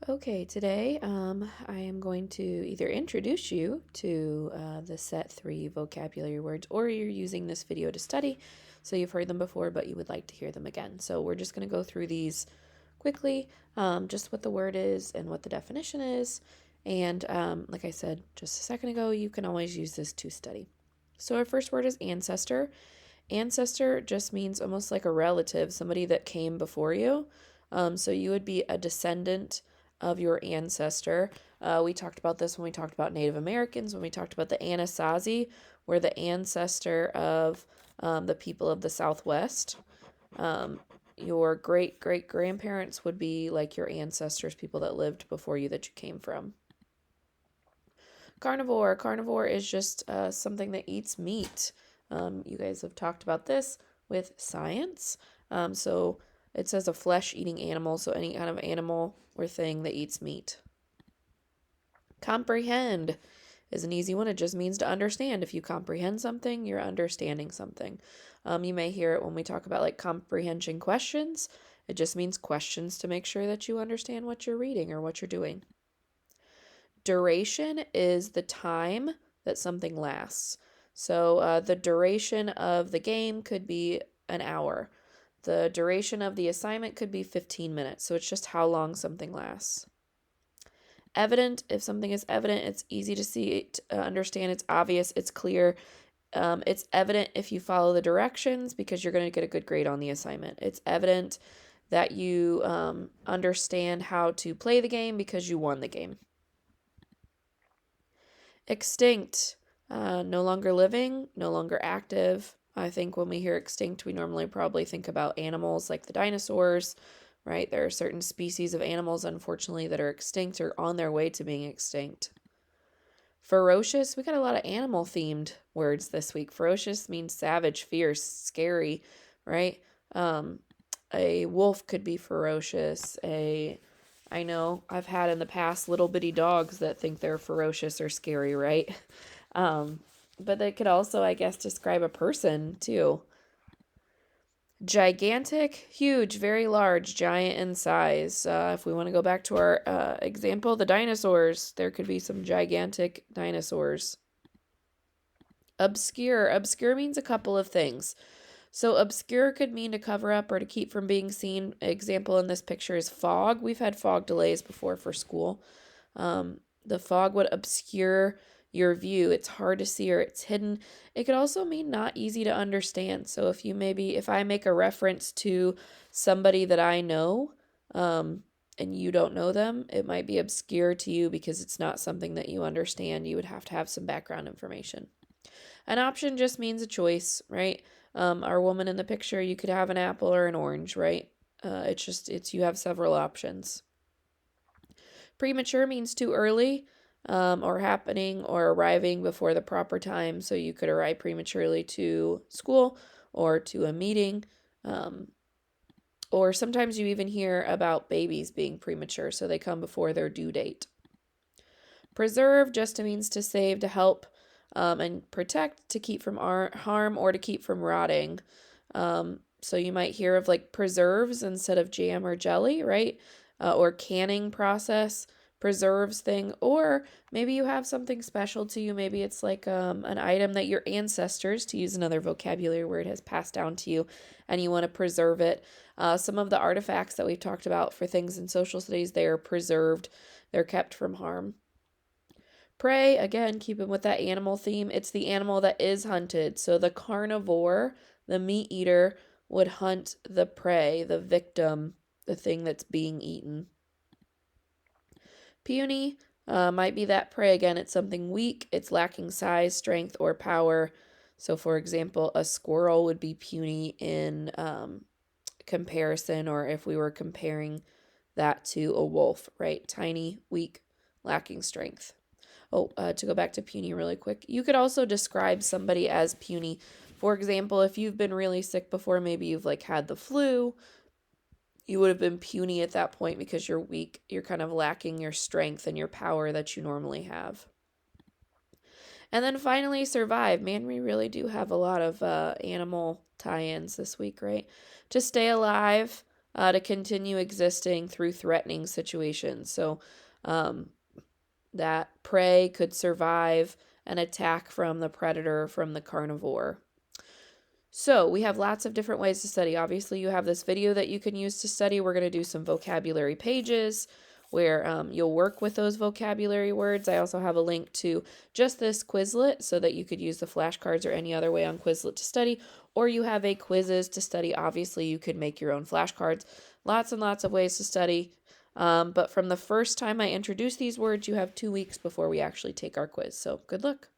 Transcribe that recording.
Okay, today I am going to either introduce you to the set 3 vocabulary words, or you're using this video to study, so you've heard them before, but you would like to hear them again. So we're just going to go through these quickly, just what the word is and what the definition is. And like I said just a second ago, you can always use this to study. So our first word is ancestor. Ancestor just means almost like a relative, somebody that came before you. So you would be a descendant of your ancestor. We talked about this when we talked about Native Americans, when we talked about the Anasazi, were the ancestor of the people of the Southwest. Your great great grandparents would be like your ancestors, people that lived before you that you came from. Carnivore. Carnivore is just something that eats meat. You guys have talked about this with science. So it says a flesh-eating animal, so any kind of animal or thing that eats meat. Comprehend is an easy one. It just means to understand. If you comprehend something, you're understanding something. You may hear it when we talk about like comprehension questions. It just means questions to make sure that you understand what you're reading or what you're doing. Duration is the time that something lasts. So the duration of the game could be an hour. The duration of the assignment could be 15 minutes. So it's just how long something lasts. Evident, if something is evident, it's easy to see, understand, it's obvious, it's clear. It's evident if you follow the directions because you're going to get a good grade on the assignment. It's evident that you understand how to play the game because you won the game. Extinct, no longer living, no longer active. I think when we hear extinct, we normally probably think about animals like the dinosaurs, right? There are certain species of animals, unfortunately, that are extinct or on their way to being extinct. Ferocious, we got a lot of animal themed words this week. Ferocious means savage, fierce, scary, right? A wolf could be ferocious. I know I've had in the past little bitty dogs that think they're ferocious or scary, right? But they could also, I guess, describe a person too. Gigantic, huge, very large, giant in size. If we want to go back to our example, the dinosaurs, there could be some gigantic dinosaurs. Obscure. Obscure means a couple of things. So obscure could mean to cover up or to keep from being seen. Example in this picture is fog. We've had fog delays before for school. The fog would obscure your view. It's hard to see or it's hidden. It could also mean not easy to understand. So if I make a reference to somebody that I know, and you don't know them, it might be obscure to you because it's not something that you understand. You would have to have some background information. An option just means a choice, right? Our woman in the picture, you could have an apple or an orange, right? It's you have several options. Premature means too early, or happening or arriving before the proper time. So you could arrive prematurely to school or to a meeting. Or sometimes you even hear about babies being premature, so they come before their due date. Preserve just means to save, to help, and protect, to keep from harm or to keep from rotting. So you might hear of like preserves instead of jam or jelly, right? Or canning process, preserves thing. Or maybe you have something special to you. Maybe it's like an item that your ancestors, to use another vocabulary word, has passed down to you and you want to preserve it. Some of the artifacts that we've talked about for things in social studies, they are preserved, they're kept from harm. Prey, again, keeping with that animal theme, it's the animal that is hunted. So the carnivore, the meat eater, would hunt the prey, the victim, the thing that's being eaten. Puny might be that prey again. It's something weak, it's lacking size, strength, or power. So, for example, a squirrel would be puny in comparison, or if we were comparing that to a wolf, right? Tiny, weak, lacking strength. To go back to puny really quick, you could also describe somebody as puny. For example, if you've been really sick before, maybe you've like had the flu, you would have been puny at that point because you're weak. You're kind of lacking your strength and your power that you normally have. And then finally, survive. Man, we really do have a lot of animal tie ins this week, right? To stay alive, to continue existing through threatening situations. So that prey could survive an attack from the predator, from the carnivore. So we have lots of different ways to study. Obviously, you have this video that you can use to study. We're going to do some vocabulary pages where you'll work with those vocabulary words. I also have a link to just this Quizlet so that you could use the flashcards or any other way on Quizlet to study. Or you have a quizzes to study. Obviously, you could make your own flashcards. Lots and lots of ways to study. But from the first time I introduce these words, you have 2 weeks before we actually take our quiz. So good luck.